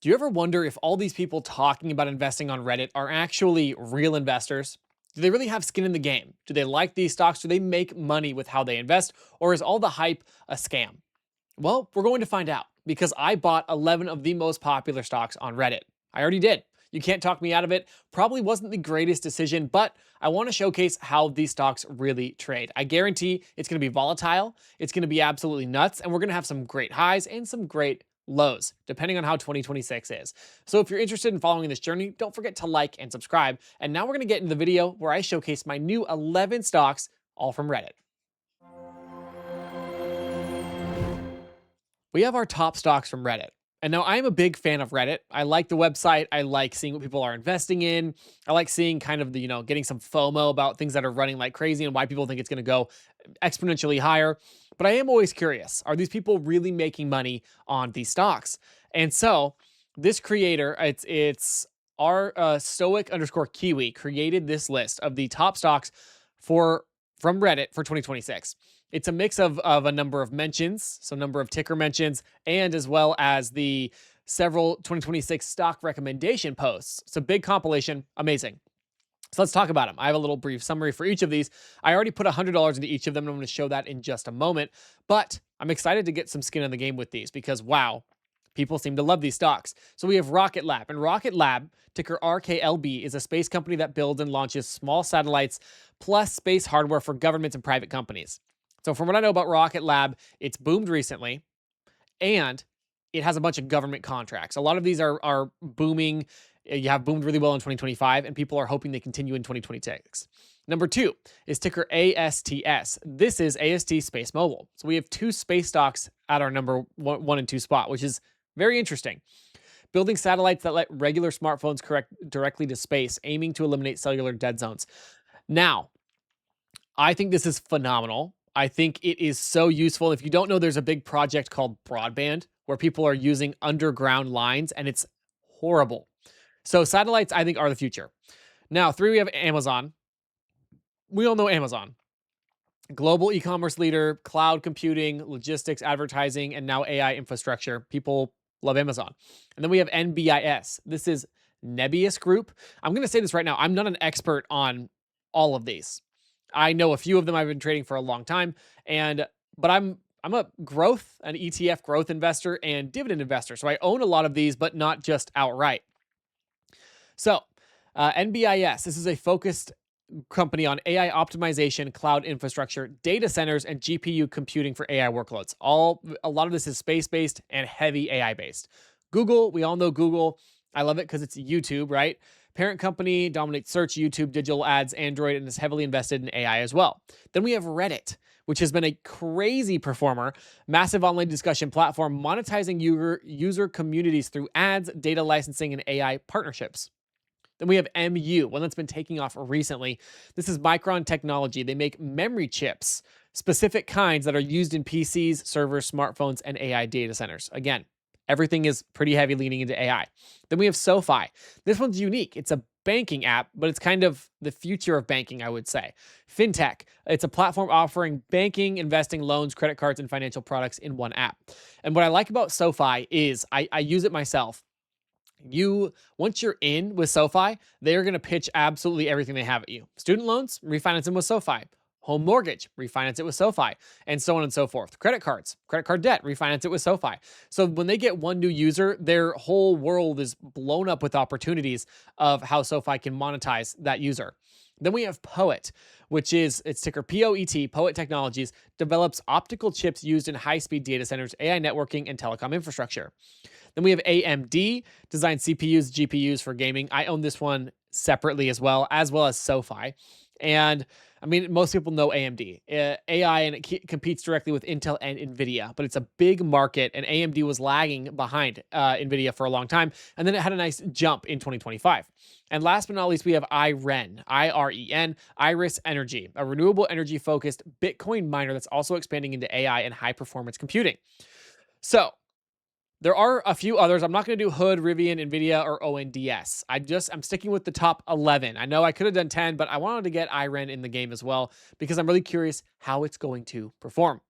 Do you ever wonder if all these people talking about investing on Reddit are actually real investors? Do they really have skin in the game? Do they like these stocks? Do they make money with how they invest? Or is all the hype a scam? Well, we're going to find out because I bought 11 of the most popular stocks on Reddit. I already did. You can't talk me out of it. Probably wasn't the greatest decision, but I want to showcase how these stocks really trade. I guarantee it's going to be volatile, it's going to be absolutely nuts, and we're going to have some great highs and some great lows, depending on how 2026 is. So if you're interested in following this journey, don't forget to like and subscribe. And now we're going to get into the video where I showcase my new 11 stocks, all from Reddit. We have our top stocks from Reddit. And now I'm a big fan of Reddit. I like the website. I like seeing what people are investing in. I like seeing kind of the, getting some FOMO about things that are running like crazy and why people think it's going to go exponentially higher. But I am always curious, are these people really making money on these stocks? And so this creator, it's our stoic underscore kiwi created this list of the top stocks for from Reddit for 2026. It's a mix of a number of mentions, so number of ticker mentions, and as well as the several 2026 stock recommendation posts. It's a big compilation, amazing. So let's talk about them. I have a little brief summary for each of these. I already put $100 into each of them, and I'm going to show that in just a moment. But I'm excited to get some skin in the game with these because, wow, people seem to love these stocks. So we have Rocket Lab, and Rocket Lab, ticker RKLB, is a space company that builds and launches small satellites plus space hardware for governments and private companies. So from what I know about Rocket Lab, it's boomed recently and it has a bunch of government contracts. A lot of these are booming. You have boomed really well in 2025 and people are hoping they continue in 2026. Number 2 is ticker ASTS. This is AST Space Mobile. So we have two space stocks at our number one and two spot, which is very interesting. Building satellites that let regular smartphones connect directly to space, aiming to eliminate cellular dead zones. Now, I think this is phenomenal. I think it is so useful. If you don't know, there's a big project called broadband where people are using underground lines and it's horrible. So satellites, I think, are the future. Now, 3, we have Amazon. We all know Amazon. Global e-commerce leader, cloud computing, logistics, advertising, and now AI infrastructure. People love Amazon. And then we have NBIS. This is Nebius Group. I'm going to say this right now. I'm not an expert on all of these. I know a few of them. I've been trading for a long time, but I'm an ETF growth investor and dividend investor. So I own a lot of these, but not just outright. So NBIS, this is a focused company on AI optimization, cloud infrastructure, data centers, and GPU computing for AI workloads. A lot of this is space-based and heavy AI-based. Google, we all know Google. I love it because it's YouTube, right? Parent company dominates search, YouTube, digital ads, Android, and is heavily invested in AI as well. Then we have Reddit, which has been a crazy performer, massive online discussion platform, monetizing user communities through ads, data licensing, and AI partnerships. Then we have MU, one that's been taking off recently. This is Micron Technology. They make memory chips, specific kinds that are used in PCs, servers, smartphones, and AI data centers. Again, everything is pretty heavy leaning into AI. Then we have SoFi. This one's unique. It's a banking app, but it's kind of the future of banking, I would say. FinTech. It's a platform offering banking, investing, loans, credit cards, and financial products in one app. And what I like about SoFi is I use it myself. Once you're in with SoFi, they're going to pitch absolutely everything they have at you. Student loans, refinance them with SoFi. Home mortgage, refinance it with SoFi, and so on and so forth. Credit cards, credit card debt, refinance it with SoFi. So when they get one new user, their whole world is blown up with opportunities of how SoFi can monetize that user. Then we have Poet, which is its ticker POET, Poet Technologies, develops optical chips used in high-speed data centers, AI networking, and telecom infrastructure. Then we have AMD, designs CPUs, GPUs for gaming. I own this one separately as well as SoFi. And I mean, most people know AMD, AI, and it competes directly with Intel and NVIDIA, but it's a big market, and AMD was lagging behind NVIDIA for a long time, and then it had a nice jump in 2025. And last but not least, we have IREN, IREN, Iris Energy, a renewable energy-focused Bitcoin miner that's also expanding into AI and high-performance computing. So there are a few others. I'm not going to do Hood, Rivian, NVIDIA, or ONDS. I'm sticking with the top 11. I know I could have done 10, but I wanted to get IREN in the game as well because I'm really curious how it's going to perform.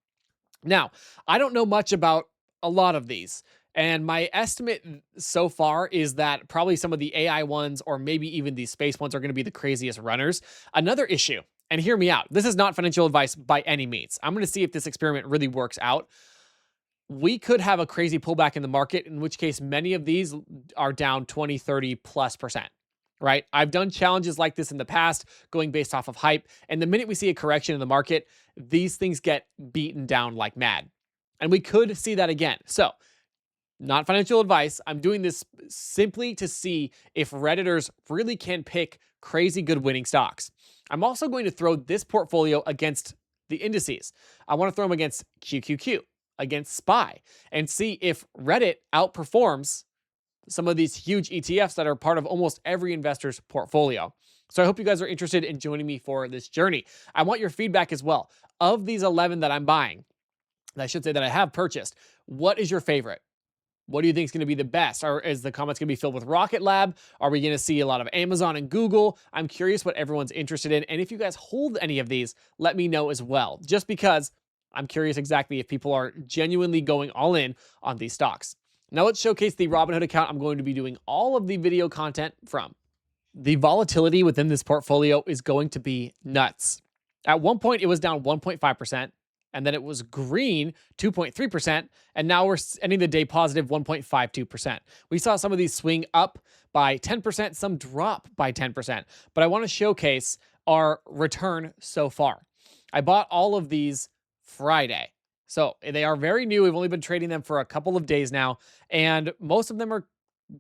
Now, I don't know much about a lot of these. And my estimate so far is that probably some of the AI ones or maybe even the space ones are going to be the craziest runners. Another issue, and hear me out. This is not financial advice by any means. I'm going to see if this experiment really works out. We could have a crazy pullback in the market, in which case many of these are down 20, 30 plus percent, right? I've done challenges like this in the past, going based off of hype. And the minute we see a correction in the market, these things get beaten down like mad. And we could see that again. So, not financial advice. I'm doing this simply to see if Redditors really can pick crazy good winning stocks. I'm also going to throw this portfolio against the indices. I want to throw them against QQQ, against SPY, and see if Reddit outperforms some of these huge ETFs that are part of almost every investor's portfolio. So I hope you guys are interested in joining me for this journey. I want your feedback as well. Of these 11 that I'm buying, I should say that I have purchased, what is your favorite? What do you think is going to be the best? Or is the comments going to be filled with Rocket Lab? Are we going to see a lot of Amazon and Google? I'm curious what everyone's interested in. And if you guys hold any of these, let me know as well. Just because I'm curious exactly if people are genuinely going all in on these stocks. Now let's showcase the Robinhood account I'm going to be doing all of the video content from. The volatility within this portfolio is going to be nuts. At one point, it was down 1.5%. And then it was green 2.3%, and now we're ending the day positive 1.52%. We saw some of these swing up by 10%, some drop by 10%, but I want to showcase our return so far. I bought all of these Friday. So they are very new. We've only been trading them for a couple of days now, and most of them are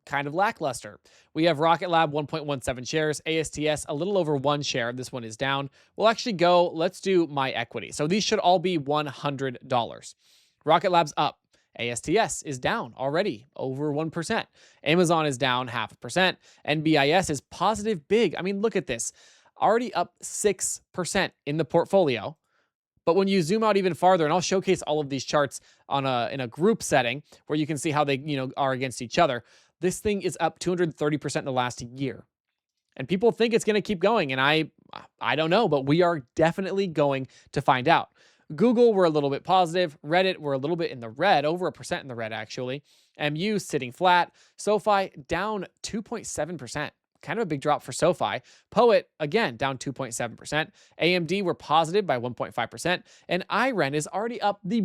kind of lackluster. We have Rocket Lab 1.17 shares, ASTS a little over 1 share. This one is down. We'll actually go, let's do my equity. So these should all be $100. Rocket Lab's up. ASTS is down already over 1%. Amazon is down 0.5%. NBIS is positive big. I mean, look at this. Already up 6% in the portfolio. But when you zoom out even farther, and I'll showcase all of these charts in a group setting where you can see how they are against each other, this thing is up 230% in the last year. And people think it's going to keep going, and I don't know, but we are definitely going to find out. Google, we're a little bit positive. Reddit, we're a little bit in the red, over 1% in the red, actually. MU sitting flat. SoFi down 2.7%. Kind of a big drop for SoFi. Poet, again, down 2.7%. AMD were positive by 1.5%. And IREN is already up. The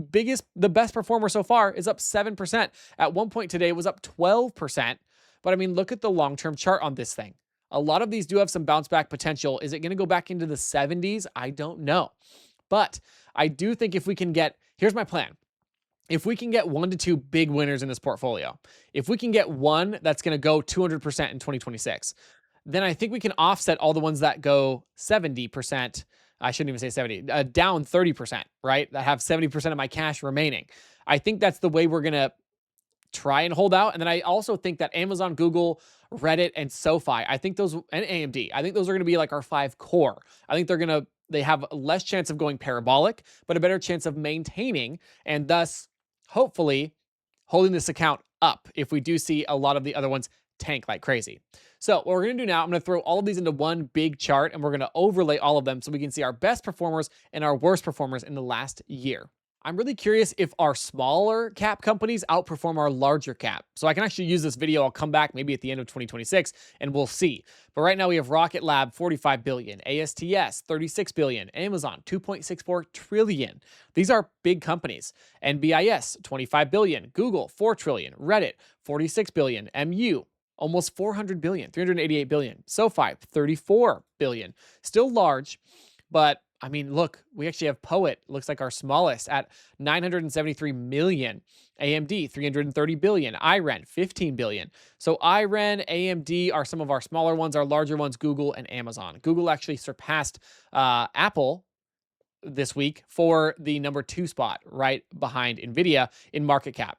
best performer so far is up 7%. At one point today, it was up 12%. But I mean, look at the long-term chart on this thing. A lot of these do have some bounce back potential. Is it going to go back into the 70s? I don't know. But I do think if we can get, here's my plan. If we can get 1 to 2 big winners in this portfolio, if we can get one that's going to go 200% in 2026, then I think we can offset all the ones that go 70%. I shouldn't even say 70, down 30%, right? That have 70% of my cash remaining. I think that's the way we're going to try and hold out. And then I also think that Amazon, Google, Reddit, and SoFi, I think those, and AMD, I think those are going to be like our 5 core. I think they have less chance of going parabolic, but a better chance of maintaining and thus hopefully holding this account up if we do see a lot of the other ones tank like crazy. So what we're going to do now, I'm going to throw all of these into one big chart, and we're going to overlay all of them so we can see our best performers and our worst performers in the last year. I'm really curious if our smaller cap companies outperform our larger cap. So I can actually use this video. I'll come back maybe at the end of 2026 and we'll see. But right now we have Rocket Lab, 45 billion, ASTS, 36 billion, Amazon, 2.64 trillion. These are big companies. NBIS, 25 billion, Google, 4 trillion, Reddit, 46 billion, MU, almost 400 billion, 388 billion, SoFi, 34 billion. Still large, but I mean, look, we actually have Poet, looks like our smallest at 973 million. AMD, 330 billion. IREN, 15 billion. So IREN, AMD are some of our smaller ones. Our larger ones, Google and Amazon. Google actually surpassed Apple this week for the number 2 spot, right behind NVIDIA in market cap.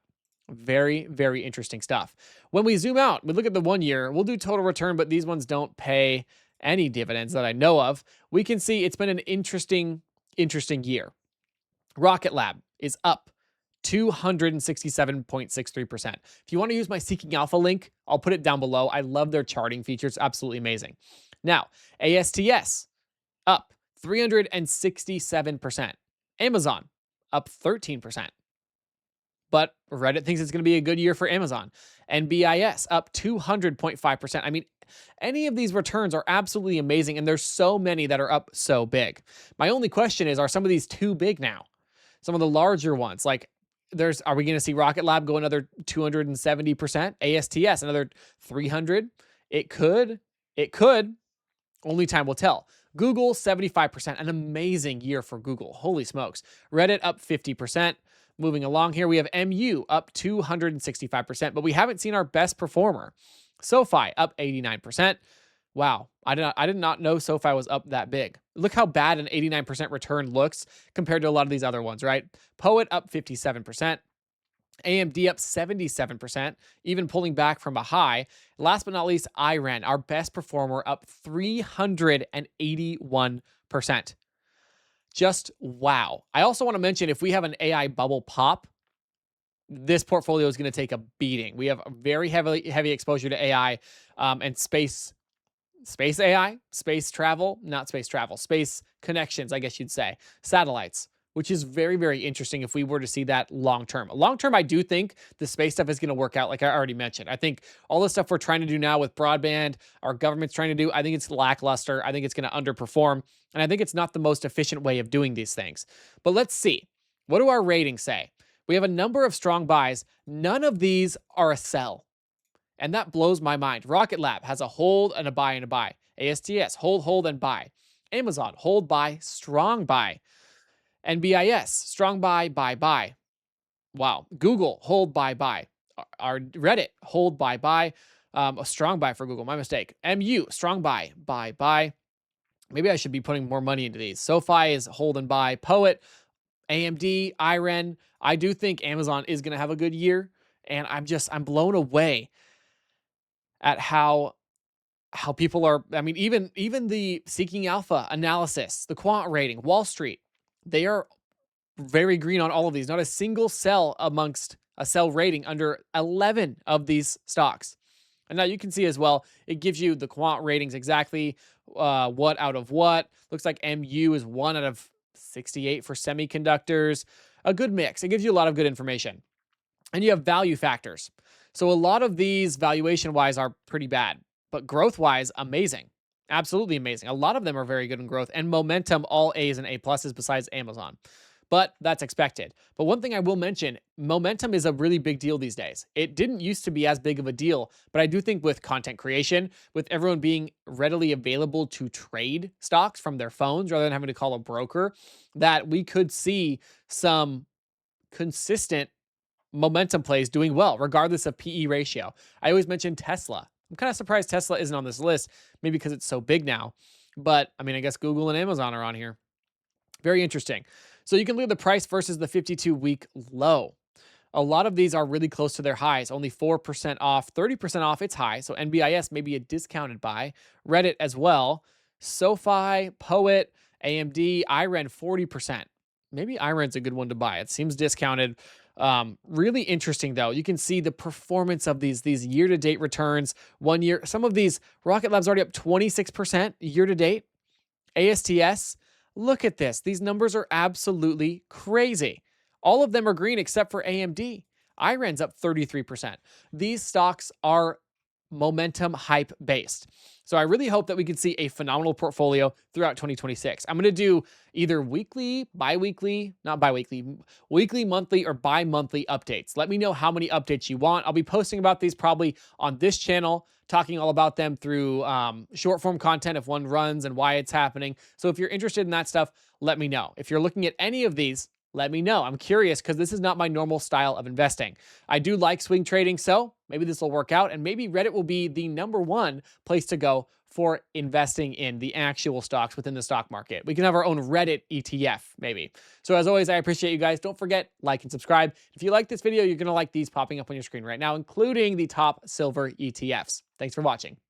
Very, very interesting stuff. When we zoom out, we look at the 1 year, we'll do total return, but these ones don't pay any dividends that I know of. We can see it's been an interesting year. Rocket Lab is up 267.63%. If you want to use my Seeking Alpha link, I'll put it down below. I love their charting features. Absolutely amazing. Now, ASTS up 367%. Amazon up 13%. but Reddit thinks it's going to be a good year for Amazon. NBIS up 200.5%. I mean, any of these returns are absolutely amazing, and there's so many that are up so big. My only question is, are some of these too big now? Some of the larger ones, like are we going to see Rocket Lab go another 270%? ASTS another 300? It could. Only time will tell. Google 75%, an amazing year for Google. Holy smokes. Reddit up 50%. Moving along here, we have MU up 265%, but we haven't seen our best performer. SoFi up 89%. Wow, I did not know SoFi was up that big. Look how bad an 89% return looks compared to a lot of these other ones, right? Poet up 57%. AMD up 77%, even pulling back from a high. Last but not least, IREN, our best performer, up 381%. Just wow. I also want to mention, if we have an AI bubble pop, this portfolio is going to take a beating. We have a very heavy exposure to AI and space AI, space connections, I guess you'd say, satellites, which is very, very interesting if we were to see that long term. Long term, I do think the space stuff is going to work out, like I already mentioned. I think all the stuff we're trying to do now with broadband, our government's trying to do, I think it's lackluster. I think it's going to underperform. And I think it's not the most efficient way of doing these things. But let's see. What do our ratings say? We have a number of strong buys. None of these are a sell. And that blows my mind. Rocket Lab has a hold and a buy and a buy. ASTS, hold, and buy. Amazon, hold, buy, strong buy. NBIS, strong buy, buy. Wow. Google, hold, buy. Our Reddit, hold, buy. A strong buy for Google, my mistake. MU, strong buy. Maybe I should be putting more money into these. SoFi is hold and buy. Poet, AMD, IREN. I do think Amazon is going to have a good year. And I'm blown away at how people are. I mean, even the Seeking Alpha analysis, the quant rating, Wall Street, they are very green on all of these. Not a single sell amongst a sell rating under 11 of these stocks. And now you can see as well, it gives you the quant ratings exactly what out of what. Looks like MU is 1 out of 68 for semiconductors. A good mix. It gives you a lot of good information. And you have value factors. So a lot of these valuation-wise are pretty bad, but growth-wise, amazing. Absolutely amazing. A lot of them are very good in growth, and momentum, all A's and A pluses besides Amazon. But that's expected. But one thing I will mention, momentum is a really big deal these days. It didn't used to be as big of a deal, but I do think with content creation, with everyone being readily available to trade stocks from their phones rather than having to call a broker, that we could see some consistent momentum plays doing well, regardless of PE ratio. I always mention Tesla. I'm kind of surprised Tesla isn't on this list, maybe because it's so big now. But I mean, I guess Google and Amazon are on here. Very interesting. So you can look at the price versus the 52-week low. A lot of these are really close to their highs, only 4% off, 30% off its high. So NBIS may be a discounted buy. Reddit as well. SoFi, Poet, AMD, IREN 40%. Maybe IREN's a good one to buy. It seems discounted. Really interesting though. You can see the performance of these year-to-date returns. 1 year, some of these, Rocket Lab's already up 26% year-to-date. ASTS, look at this. These numbers are absolutely crazy. All of them are green except for AMD. IREN's up 33%. These stocks are momentum hype based. So I really hope that we can see a phenomenal portfolio throughout 2026. I'm going to do either weekly, weekly, monthly, or bi-monthly updates. Let me know how many updates you want. I'll be posting about these probably on this channel, talking all about them through short form content if one runs and why it's happening. So if you're interested in that stuff, let me know. If you're looking at any of these, let me know. I'm curious because this is not my normal style of investing. I do like swing trading, so maybe this will work out, and maybe Reddit will be the #1 place to go for investing in the actual stocks within the stock market. We can have our own Reddit ETF, maybe. So as always, I appreciate you guys. Don't forget, like and subscribe. If you like this video, you're going to like these popping up on your screen right now, including the top silver ETFs. Thanks for watching.